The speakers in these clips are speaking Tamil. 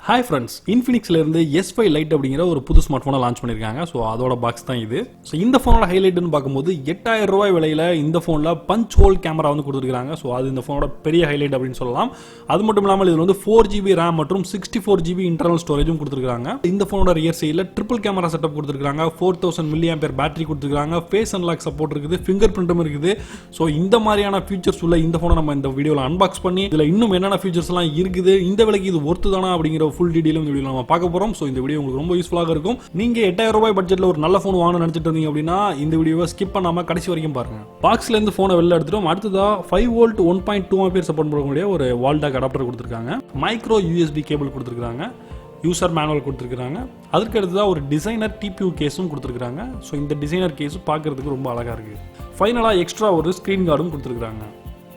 Hi friends, Infinix S5 Lite அப்படிங்கிற ஒரு புது ஸ்மார்ட் போனை லான்ச் பண்ணிருக்காங்க. ஸோ அதோட பாக்ஸ் தான் இது. ஸோ இந்த போனோட ஹைலைட்னு பார்க்கும்போது 8000 ரூபாய் விலையில இந்த போன்ல பஞ்ச் ஹோல் கேமரா வந்து கொடுத்துருக்காங்க. ஸோ அது இந்த போனோட பெரிய ஹைலைட் அப்படின்னு சொல்லலாம். அது மட்டும் இல்லாமல் இதில் வந்து 4GB RAM மற்றும் 64GB இன்டர்னல் ஸ்டோரேஜும் கொடுத்துருக்காங்க. இந்த போனோட ரியர் சைடில் ட்ரிபிள் கேமரா செட்டப் கொடுத்துருக்காங்க. 4000 mAh பேட்டரி கொடுத்துருக்காங்க. ஃபேஸ் அன்லாக் சப்போர்ட் இருக்குது. ஃபிங்கர் பிரிண்ட்டும் இருக்குது. ஸோ இந்த மாதிரியான ஃபீச்சர்ஸ் உள்ள இந்த போனை நம்ம இந்த வீடியோவில் அன்பாக்ஸ் பண்ணி இதில் இன்னும் என்னென்ன ஃபீச்சர்ஸ் எல்லாம் இருக்குது, இந்த விலைக்கு இது ஒர்த்து தானா அப்படிங்கிற ஃபுல் டீடைலும் இந்த வீடியோல நம்ம பார்க்க போறோம். சோ இந்த வீடியோ உங்களுக்கு ரொம்ப யூஸ்ஃபுல்லாக இருக்கும். நீங்க 8000 ரூபாய் பட்ஜெட்ல ஒரு நல்ல போன் வாங்கணும்னு நினைச்சிட்டு இருந்தீங்க அப்படின்னா இந்த வீடியோவை ஸ்கிப் பண்ணாம கடைசி வரைக்கும் பாருங்க. பாக்ஸ்ல இருந்து போனை வெளில எடுத்துட்டோம். அடுத்ததா 5V 1.2 ஆம்பியர் சப்போர்ட் பண்ணக்கூடிய ஒரு வால் டாக் அடாப்டர் கொடுத்திருக்காங்க. மைக்ரோ USB கேபிள் கொடுத்திருக்காங்க. யூசர் மேனுவல் கொடுத்திருக்காங்க. அதுக்கு அடுத்ததா ஒரு டிசைனர் TPU கேஸும் கொடுத்திருக்காங்க. ஸோ இந்த டிசைனர் கேஸ் பார்க்கறதுக்கு ரொம்ப அழகா இருக்கு. ஃபைனலா எக்ஸ்ட்ரா ஒரு ஸ்கிரீன் கார்டும் கொடுத்திருக்காங்க.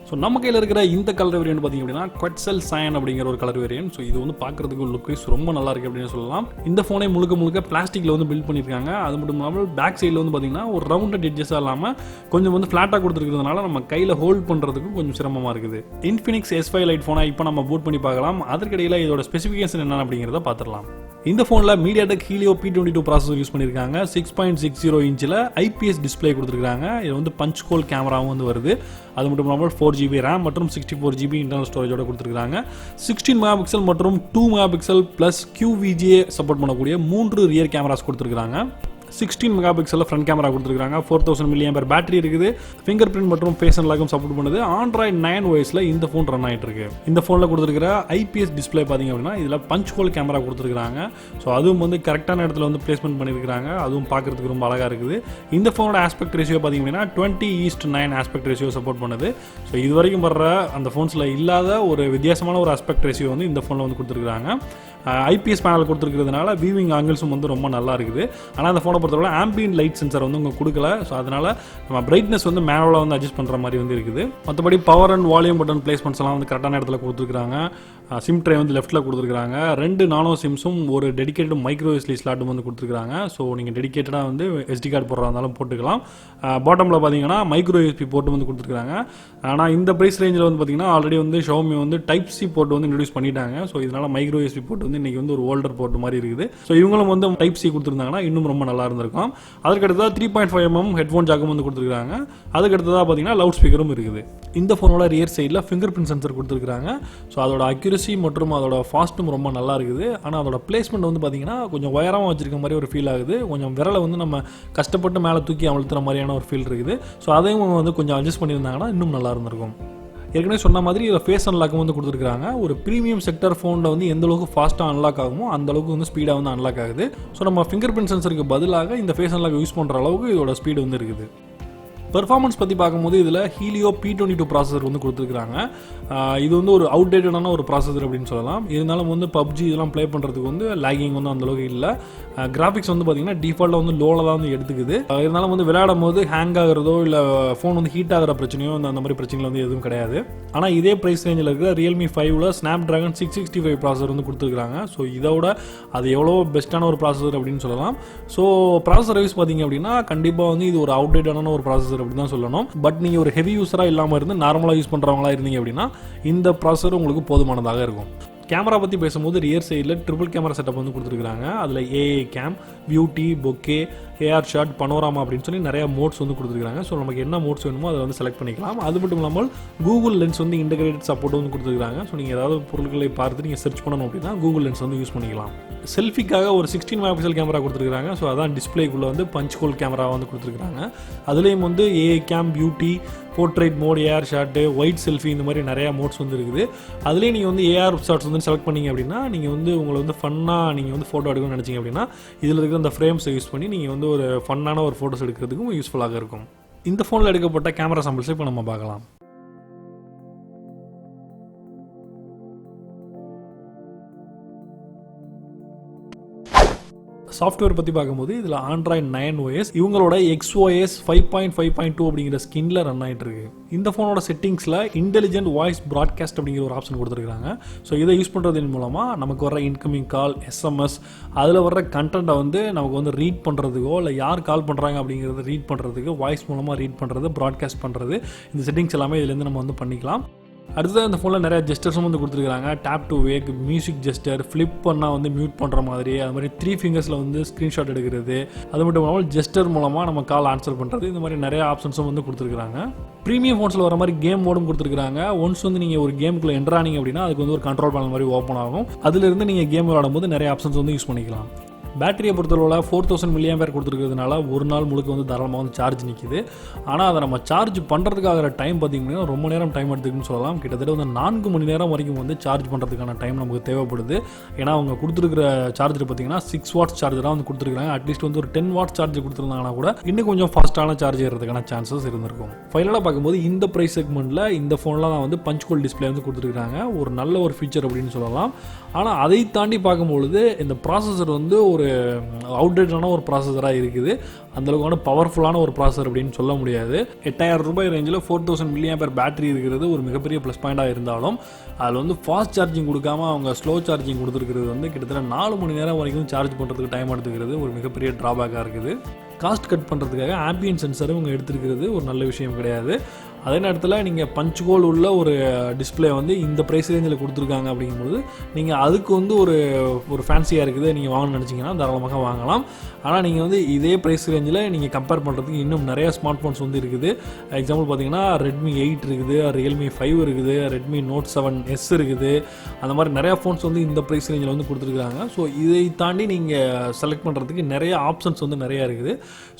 ஸோ நம்ம கையில் இருக்கிற இந்த கலர் வேரியன்ட் பார்த்தீங்க அப்படின்னா குவெட்சல் சயன் அப்படிங்கிற ஒரு கலர் வேரியன்ட். ஸோ இது வந்து பார்க்கறதுக்கு லுக் வைஸ் ரொம்ப நல்லா இருக்கு அப்படின்னு சொல்லலாம். இந்த ஃபோனை முழுக்க பிளாஸ்டிக்ல வந்து பில்ட் பண்ணியிருக்காங்க. அது மட்டும் இல்லாமல் பேக் சைடில் வந்து பார்த்தீங்கன்னா ஒரு ரவுண்டட் எட்ஜஸாக இல்லாமல் கொஞ்சம் வந்து ஃபிளாட்டாக கொடுத்துருக்கிறதுனால நம்ம கையில் ஹோல்ட் பண்ணுறதுக்கு கொஞ்சம் சிரமமாக இருக்குது. Infinix S5 Lite ஃபோனை இப்போ நம்ம பூட் பண்ணி பார்க்கலாம். அதற்கிடையில் இதோட ஸ்பெசிஃபிகேஷன் என்ன அப்படிங்கிறத பார்த்துடலாம். இந்த ஃபோனில் MediaTek Helio P22 Processor use பண்ணியிருக்காங்க. 6.60 இன்ச்சில் IPS டிஸ்பிளே கொடுத்துருக்காங்க. இது வந்து பஞ்ச் ஹோல் கேமராவும் வந்து வருது. அது மட்டும் இல்லாமல் 4GB RAM மற்றும் 64GB இன்டர்னல் ஸ்டோரேஜோட கொடுத்துருக்காங்க. 16 MP மற்றும் 2 MP பிளஸ் QVGA சப்போர்ட் பண்ணக்கூடிய 3 ரியர் கேமராஸ் கொடுத்துருக்காங்க. 16 MP ஃப்ரண்ட் கேமரா கொடுத்துருக்காங்க. 4000 mAh பேட்டரி இருக்குது. ஃபிங்கர் பிரிண்ட் மற்றும் ஃபேஸ் அன்லாக்கும் சப்போர்ட் பண்ணுது. Android 9 OSல இந்த ஃபோன் ரன் ஆகிட்டு இருக்கு. இந்த ஃபோனில் கொடுத்துருக்கிற IPS டிஸ்பிளே பார்த்தீங்க அப்படின்னா இதில் பஞ்ச் ஹோல் கேமரா கொடுத்துருக்காங்க. ஸோ அதுவும் வந்து கரெக்டான இடத்துல வந்து பிளேஸ்மெண்ட் பண்ணியிருக்காங்க. அதுவும் பார்க்கறதுக்கு ரொம்ப அழகாக இருக்குது. இந்த ஃபோனோட ஆஸ்பெக்ட் ரேஷியோ பார்த்தீங்க அப்படின்னா 20:9 ஆஸ்பெக்ட் ரேஷியோ சப்போர்ட் பண்ணுது. ஸோ இது வரைக்கும் வர்ற அந்த ஃபோன்ஸில் இல்லாத ஒரு வித்தியாசமான ஒரு ஆஸ்பெக்ட் ரேஷியோ வந்து இந்த ஃபோனில் வந்து கொடுத்துருக்காங்க. IPS பேனல் கொடுத்துருக்கிறதுனால வியூவிங் ஆங்கிள்ஸும் வந்து ரொம்ப நல்லா இருக்குது. ஆனால் அந்த ஃபோனை பொறுத்தவரை ஆம்பியன்ட் லைட் சென்சார் வந்து உங்க கொடுக்கல. ஸோ அதனால நம்ம பிரைட்னஸ் வந்து மேனுவலாக வந்து அட்ஜஸ்ட் பண்ணுற மாதிரி வந்து இருக்குது. மற்றபடி power and volume button placements எல்லாம் வந்து கரெக்டான இடத்துல கொடுத்துருக்காங்க. சிம் ட்ரே வந்து லெஃப்ட்டில் கொடுத்துருக்காங்க. 2 நானோ சிம்ஸும் ஒரு டெடிகேட்டட் மைக்ரோ SD ஸ்லாட்டும் வந்து கொடுத்துருக்காங்க. ஸோ நீங்கள் டெடிகேட்டடாக வந்து SD கார்டு போடுறதா இருந்தாலும் போட்டுக்கலாம். பாட்டமில் பார்த்தீங்கன்னா மைக்ரோ USB போர்ட்டு வந்து கொடுத்துருக்காங்க. ஆனால் இந்த ப்ரைஸ் ரேஞ்சில் வந்து பார்த்தீங்கன்னா ஆல்ரெடி வந்து Xiaomi வந்து டைப் C போர்ட் வந்து இன்ட்ரடியூஸ் பண்ணிட்டாங்க. ஸோ இதனால மைக்ரோ USB போர்ட் வந்து இன்னைக்கு வந்து ஒரு ஓல்டர் போர்ட் மாதிரி இருக்குது. ஸோ இவங்களும் வந்து டைப் C கொடுத்துருந்தாங்கன்னா இன்னும் ரொம்ப நல்லா இருந்திருக்கும். அதுக்கு அடுத்ததாக 3.5mm ஹெட்ஃபோன் ஜாக்கும் வந்து கொடுத்துருக்காங்க. அதுக்கு அடுத்ததாக பார்த்தீங்கன்னா லவுட் ஸ்பீக்கரும் இருக்குது. இந்த ஃபோனோட ரியர் சைடில் ஃபிங்கர் பிரிண்ட் சென்சர் கொடுத்துருக்காங்க. ஸோ அதோட அக்யூரசி மற்றும் அதோட ஃபாஸ்ட்டும் ரொம்ப நல்லா இருக்குது. ஆனால் அதோட பிளேஸ்மெண்ட் வந்து பார்த்தீங்கன்னா கொஞ்சம் உயரமாக வச்சிருக்க மாதிரி ஒரு ஃபீல் ஆகுது. கொஞ்சம் விரலை வந்து நம்ம கஷ்டப்பட்டு மேலே தூக்கி அழுத்துற மாதிரியான ஒரு ஃபீல் இருக்குது. ஸோ அதையும் வந்து கொஞ்சம் அட்ஜஸ்ட் பண்ணியிருந்தாங்கன்னா இன்னும் நல்லா இருந்திருக்கும். ஏற்கனவே சொன்ன மாதிரி இதில் ஃபேஸ் அன்லாக்கும் வந்து கொடுத்துருக்காங்க. ஒரு ப்ரீமியம் செக்டர் ஃபோனில் வந்து எந்த அளவுக்கு ஃபாஸ்ட்டாக அன்லாக் ஆகுமோ அந்த அளவுக்கு வந்து ஸ்பீடாக வந்து அன்லாக் ஆகுது. ஸோ நம்ம ஃபிங்கர் பிரிண்ட் சென்சருக்கு பதிலாக இந்த ஃபேஸ் அன்லாக் யூஸ் பண்ணுற அளவுக்கு இதோட ஸ்பீடு வந்து இருக்குது. பெர்ஃபார்மன்ஸ் பற்றி பார்க்கும்போது இதில் Helio P22 Processor வந்து கொடுத்துருக்காங்க. இது வந்து ஒரு அவுடேட்டடான ஒரு ப்ராசஸர் அப்படின்னு சொல்லலாம். இருந்தாலும் வந்து PUBG இதெல்லாம் ப்ளே பண்ணுறதுக்கு வந்து லேகிங் வந்து அந்தளவுக்கு இல்லை. கிராஃபிக்ஸ் வந்து பார்த்தீங்கன்னா டிஃபால்ட்டாக வந்து லோவில் தான் வந்து எடுத்துக்குது. இருந்தாலும் வந்து விளையாடும் போது ஹேங் ஆகிறதோ இல்லை ஃபோன் வந்து ஹீட் ஆகிற பிரச்சனையோ அந்த மாதிரி பிரச்சனைகள் வந்து எதுவும் கிடையாது. ஆனால் இதே ப்ரைஸ் ரேஞ்சில் இருக்கிற Realme 5ல் Snapdragon 665 ப்ராசஸர் வந்து கொடுத்துருக்காங்க. ஸோ இதோட அது எவ்வளோ பெஸ்ட்டான ஒரு ப்ராசஸர் அப்படின்னு சொல்லலாம். ஸோ ப்ராசஸர் வைஸ் பார்த்தீங்க அப்படின்னா கண்டிப்பாக வந்து இது ஒரு அவுடேட்டடான ஒரு ப்ராசஸர் அப்படி தான் சொல்லணும். பட் நீங்க ஒரு ஹெவி யூஸரா இல்லாம இருந்து நார்மலா யூஸ் பண்றவங்களா இருந்தீங்க அப்படின்னா இந்த ப்ராசஸர் உங்களுக்கு போதுமானதாக இருக்கும். கேமரா பற்றி பேசும்போது ரியர் சைடில் ட்ரிபிள் கேமரா செட்டப் வந்து கொடுத்துருக்காங்க. அதில் AA cam, beauty, bokeh, AR shot, panorama அப்படின்னு சொல்லி நிறைய மோட்ஸ் வந்து கொடுத்துருக்காங்க. ஸோ நமக்கு என்ன மோட்ஸ் வேணுமோ அதை வந்து செலக்ட் பண்ணிக்கலாம். அது மட்டும் இல்லாமல் கூகுள் லென்ஸ் வந்து இன்டகிரேட்டட் சப்போர்ட் வந்து கொடுத்துருக்காங்க. ஸோ நீங்கள் ஏதாவது பொருட்களை பார்த்து நீங்கள் சர்ச் பண்ணணும் அப்படின்னா கூகுள் லென்ஸ் வந்து யூஸ் பண்ணிக்கலாம். செல்ஃபிக்காக ஒரு 16 MP கேமரா கொடுத்துருக்காங்க. ஸோ அதான் டிஸ்பிளேக்குள்ளே வந்து பஞ்ச் ஹோல் கேமரா வந்து கொடுத்துருக்காங்க. அதுலேயும் வந்து AA cam, beauty, portrait mode, AR shot, wide selfie இந்த மாதிரி நிறைய மோட்ஸ் வந்து இருக்குது. அதுலேயே நீங்கள் வந்து AR ஷாட்ஸ் வந்து செலக்ட் பண்ணீங்க அப்படின்னா நீங்கள் வந்து உங்களை வந்து ஃபன்னாக நீங்கள் வந்து ஃபோட்டோ எடுக்கணும்னு நினச்சிங்க அப்படின்னா இதில் இருக்கிற அந்த ஃப்ரேம்ஸை யூஸ் பண்ணி நீங்கள் வந்து ஒரு ஃபன்னான ஒரு ஃபோட்டோஸ் எடுக்கிறதுக்கும் யூஸ்ஃபுல்லாக இருக்கும். இந்த ஃபோனில் எடுக்கப்பட்ட கேமரா சாம்பிள்ஸை இப்போ நம்ம பார்க்கலாம். சாஃப்ட்வேர் பற்றி பார்க்கும்போது இதில் Android 9 OS இவங்களோட XOS 5.5.2 அப்படிங்கிற ஸ்கின்ல ரன் ஆகிட்டு இருக்கு. இந்த ஃபோனோட செட்டிங்ஸில் இன்டெலிஜென்ட் வாய்ஸ் ப்ராட்காஸ்ட் அப்படிங்கிற ஒரு ஆப்ஷன் கொடுத்துருக்காங்க. ஸோ இதை யூஸ் பண்ணுறதன் மூலமாக நமக்கு வர இன்கமிங் கால், SMS அதில் வர்ற கண்டென்ட்டை வந்து நமக்கு வந்து ரீட் பண்ணுறதுக்கோ இல்லை யார் கால் பண்ணுறாங்க அப்படிங்கிறத ரீட் பண்ணுறதுக்கு வாய்ஸ் மூலமாக ரீட் பண்ணுறது, ப்ராட்காஸ்ட் பண்ணுறது, இந்த செட்டிங்ஸ் எல்லாமே இதுலேருந்து நம்ம வந்து பண்ணிக்கலாம். அடுத்தது அந்த ஃபோனில் நிறைய ஜெஸ்டர்ஸும் வந்து கொடுத்துருக்காங்க. Tape to wake, music gesture, flip பண்ணால் வந்து மியூட் பண்ணுற மாதிரி, அது மாதிரி 3 ஃபிங்கர்ஸில் வந்து ஸ்க்ரீன்ஷாட் எடுக்கிறது, அது மட்டும் இல்லாமல் ஜெஸ்டர் மூலமாக நம்ம கால் ஆன்சர் பண்ணுறது, இந்த மாதிரி நிறைய ஆப்ஷன்ஸும் வந்து கொடுத்துருக்காங்க. ப்ரீமியம் ஃபோன்ஸில் வர மாதிரி கேம் மோடும் கொடுத்துருக்காங்க. ஒன்ஸ் வந்து நீங்கள் ஒரு கேமுக்குள்ளே என்டர் ஆனீங்க அப்படின்னா அதுக்கு வந்து ஒரு கண்ட்ரோல் பேனல் மாதிரி ஓப்பன் ஆகும். அதிலிருந்து நீங்கள் கேம் விளையாடும் போது நிறைய ஆப்ஷன்ஸ் வந்து யூஸ் பண்ணிக்கலாம். பேட்டரியை பொறுத்தளவில் 4000 mAh கொடுத்துருக்கிறதுனால ஒரு நாள் முழுக்க வந்து தாராளமாக வந்து சார்ஜ் நிற்கிது. ஆனால் அதை நம்ம சார்ஜ் பண்ணுறதுக்காகிற டைம் பார்த்திங்கன்னா ரொம்ப நேரம் டைம் எடுத்துக்குன்னு சொல்லலாம். கிட்டத்தட்ட வந்து 4 மணி நேரம் வரைக்கும் வந்து சார்ஜ் பண்ணுறதுக்கான டைம் நமக்கு தேவைப்படுது. ஏன்னா அவங்க கொடுத்துருக்கிற சார்ஜர் பார்த்திங்கன்னா 6 வாட்ஸ் சார்ஜராக வந்து கொடுத்துருக்காங்க. அட்லீஸ்ட் வந்து ஒரு 10 வாட்ஸ் சார்ஜ் கொடுத்துருந்தாங்கன்னா கூட இன்னும் கொஞ்சம் ஃபாஸ்ட்டான சார்ஜ் ஏறதுக்கான சான்சஸ் இருந்திருக்கும். ஃபைனலாக பார்க்கும்போது இந்த ப்ரைஸ் செக்மெண்ட்டில் இந்த ஃபோனில் தான் வந்து பஞ்ச் ஹோல் டிஸ்பிளே வந்து கொடுத்துருக்காங்க. ஒரு நல்ல ஒரு ஃபீச்சர் அப்படின்னு சொல்லலாம். ஆனால் அதை தாண்டி பார்க்கும்பொழுது இந்த ப்ராசஸர் வந்து ஒரு அவுடேட்டான ஒரு ப்ராசஸராக இருக்குது. அந்தளவுக்கான பவர்ஃபுல்லான ஒரு ப்ராசஸர் அப்படின்னு சொல்ல முடியாது. 8000 ரூபாய் ரேஞ்சில் 4000 mAh பேட்டரி இருக்கிறது ஒரு மிகப்பெரிய ப்ளஸ் பாயிண்டாக இருந்தாலும் அதில் வந்து ஃபாஸ்ட் சார்ஜிங் கொடுக்காம அவங்க ஸ்லோ சார்ஜிங் கொடுத்துருக்கிறது வந்து கிட்டத்தட்ட 4 மணி நேரம் வரைக்கும் சார்ஜ் பண்ணுறதுக்கு டைம் எடுத்துக்கிறது ஒரு மிகப்பெரிய ட்ராபேக்காக இருக்குது. காஸ்ட் கட் பண்ணுறதுக்காக ஆம்பியன்ட் சென்சரும் இவங்க எடுத்துருக்கிறது ஒரு நல்ல விஷயம் கிடையாது. அதே நேரத்தில் நீங்கள் பஞ்ச் ஹோல் உள்ள ஒரு டிஸ்பிளே வந்து இந்த ப்ரைஸ் ரேஞ்சில் கொடுத்துருக்காங்க அப்படிங்கும்போது நீங்கள் அதுக்கு வந்து ஒரு ஃபேன்சியாக இருக்குது நீங்கள் வாங்கணும்னு நினச்சிங்கன்னா தாராளமாக வாங்கலாம். ஆனால் நீங்கள் வந்து இதே ப்ரைஸ் ரேஞ்சில் நீங்கள் கம்பேர் பண்ணுறதுக்கு இன்னும் நிறைய ஸ்மார்ட் ஃபோன்ஸ் வந்து இருக்குது. எக்ஸாம்பிள் பார்த்தீங்கன்னா Redmi 8 இருக்குது, Realme 5 இருக்குது, Redmi Note 7S இருக்குது. அந்த மாதிரி நிறையா ஃபோன்ஸ் வந்து இந்த ப்ரைஸ் ரேஞ்சில் வந்து கொடுத்துருக்காங்க. ஸோ இதை தாண்டி நீங்கள் செலக்ட் பண்ணுறதுக்கு நிறைய ஆப்ஷன்ஸ் வந்து நிறையா இருக்குது.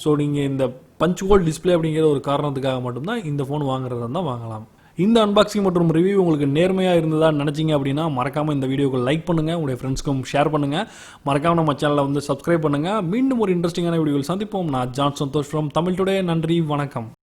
ஸோ நீங்கள் இந்த பஞ்ச் ஹோல் டிஸ்பிளே அப்படிங்கிற ஒரு காரணத்துக்காக மட்டும்தான் இந்த ஃபோன் வாங்குறதா இருந்தால் வாங்கலாம். இந்த அன்பாக்சிங் மற்றும் ரிவ்யூ உங்களுக்கு நேர்மையாக இருந்ததா நினச்சிங்க அப்படின்னா மறக்காமல் இந்த வீடியோக்கு லைக் பண்ணுங்கள், உங்களுடைய ஃப்ரெண்ட்ஸ்க்கும் ஷேர் பண்ணுங்கள். மறக்காமல் நம்ம சேனலை வந்து சப்ஸ்கிரைப் பண்ணுங்கள். மீண்டும் ஒரு இன்ட்ரெஸ்டிங்கான வீடியோவில் சந்திப்போம். நான் John Santhosh from Tamil today. நன்றி, வணக்கம்.